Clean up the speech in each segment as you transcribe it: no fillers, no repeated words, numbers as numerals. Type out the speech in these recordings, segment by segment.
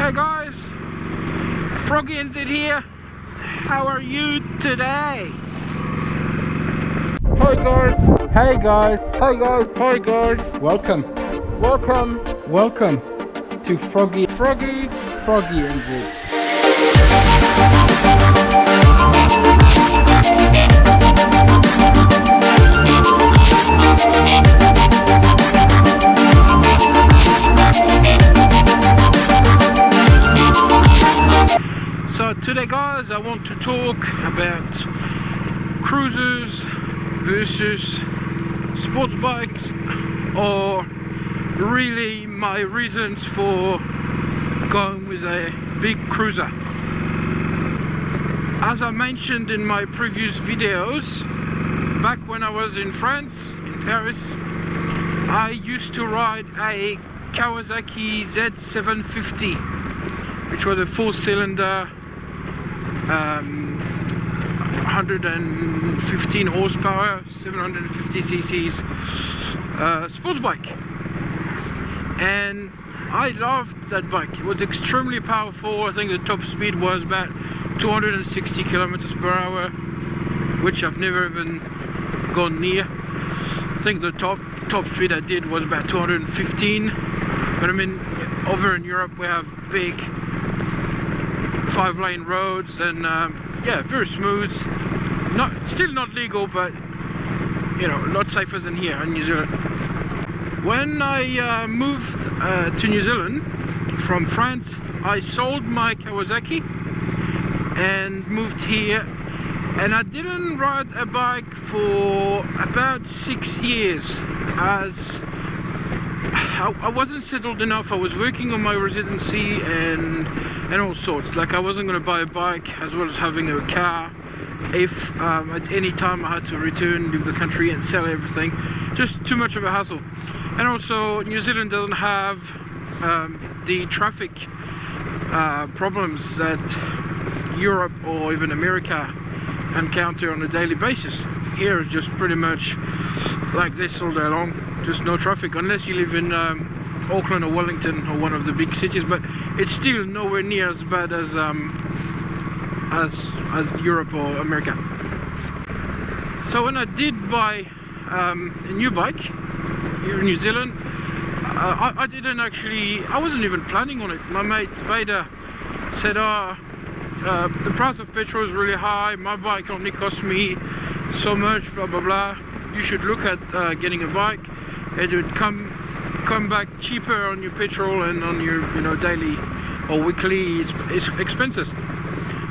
Hey guys, Froggy NZ here. How are you today? Hi guys. Hey guys. Hey guys. Hi guys. Welcome to Froggy NZ. So today guys, I want to talk about cruisers versus sports bikes, or really my reasons for going with a big cruiser. As I mentioned in my previous videos, back when I was in France, in Paris, I used to ride a Kawasaki Z750, which was a 4-cylinder 115 horsepower, 750 cc's sports bike, and I loved that bike. It was extremely powerful. I think the top speed was about 260 kilometers per hour, which I've never even gone near. I think the top speed I did was about 215, but I mean, over in Europe we have big 5-lane roads, and yeah, very smooth. Still not legal, but you know, a lot safer than here in New Zealand. When I moved to New Zealand from France, I sold my Kawasaki and moved here, and I didn't ride a bike for about 6 years, as I wasn't settled enough. I was working on my residency and all sorts. Like, I wasn't going to buy a bike as well as having a car if at any time I had to return, leave the country and sell everything. Just too much of a hassle. And also, New Zealand doesn't have the traffic problems that Europe or even America encounter on a daily basis. Here is just pretty much like this all day long. Just no traffic, unless you live in Auckland or Wellington or one of the big cities, but it's still nowhere near as bad as Europe or America. So when I did buy a new bike here in New Zealand, I wasn't even planning on it. My mate Vader said, the price of petrol is really high, my bike only cost me so much, blah blah blah, you should look at getting a bike. It would come back cheaper on your petrol and on your, you know, daily or weekly expenses.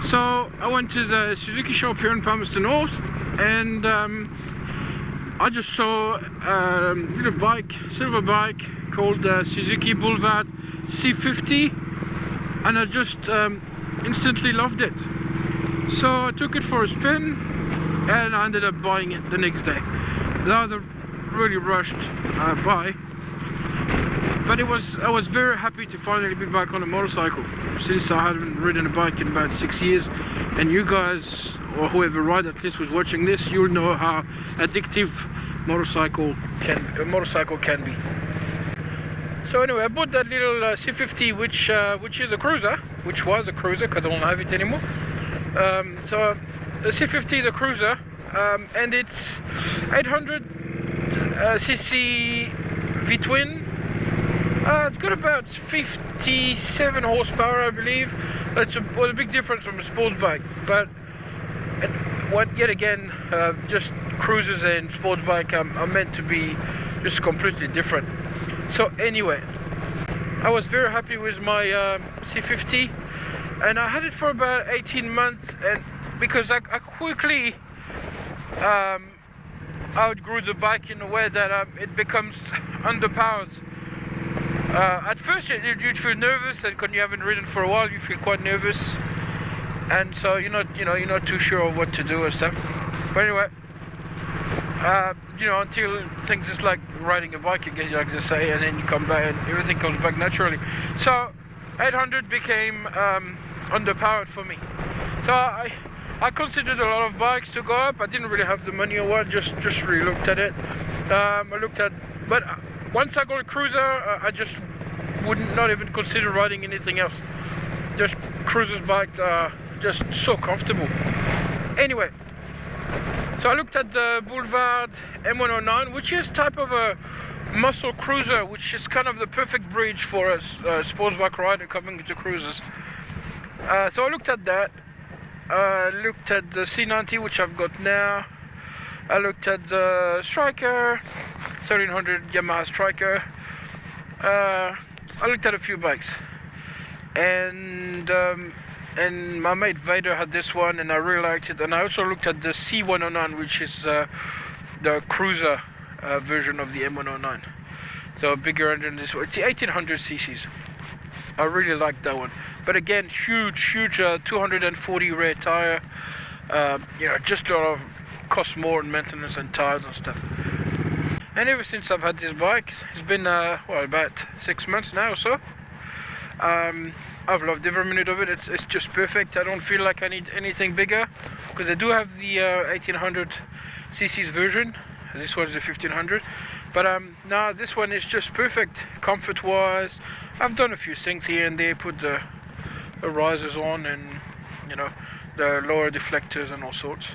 So I went to the Suzuki shop here in Palmerston North, and I just saw a little bike, silver bike called Suzuki Boulevard C50, and I just instantly loved it. So I took it for a spin, and I ended up buying it the next day. That was a really rushed buy, but I was very happy to finally be back on a motorcycle, since I hadn't ridden a bike in about 6 years. And you guys, or whoever rides at least was watching this, you'll know how addictive a motorcycle can be. So anyway, I bought that little C50, which was a cruiser, because I don't have it anymore. So the C50 is a cruiser, and it's 800 cc V-twin. It's got about 57 horsepower, I believe. That's a big difference from a sports bike. But yet again, just cruisers and sports bike are meant to be just completely different. So anyway, I was very happy with my C50, and I had it for about 18 months, and because I quickly outgrew the bike in a way that it becomes underpowered. At first you'd feel nervous, and when you haven't ridden for a while you feel quite nervous, and so you're not too sure of what to do and stuff. But anyway, until things just like riding a bike again, like they say, and then you come back and everything comes back naturally. So 800 became underpowered for me. So I considered a lot of bikes to go up. I didn't really have the money or what, just really looked at it. But once I got a cruiser, I just would not even consider riding anything else. just cruisers bikes are just so comfortable. Anyway, so I looked at the Boulevard M109, which is type of a muscle cruiser, which is kind of the perfect bridge for a sports bike rider coming into cruisers. So I looked at that. Looked at the C90, which I've got now. I looked at the Striker, 1300 Yamaha Striker. I looked at a few bikes, and my mate Vader had this one, and I really liked it. And I also looked at the C109, which is the cruiser version of the M109. So a bigger engine. This one, it's the 1800 cc's. I really like that one. But again, huge 240 rear tire. You know, just a lot of cost more in maintenance and tires and stuff. And ever since I've had this bike, it's been well, about 6 months now or so. I've loved every minute of it. It's just perfect. I don't feel like I need anything bigger, because I do have the 1800 cc's version. This one is a 1500, but now this one is just perfect comfort wise. I've done a few things here and there, put the risers on, and you know, the lower deflectors and all sorts.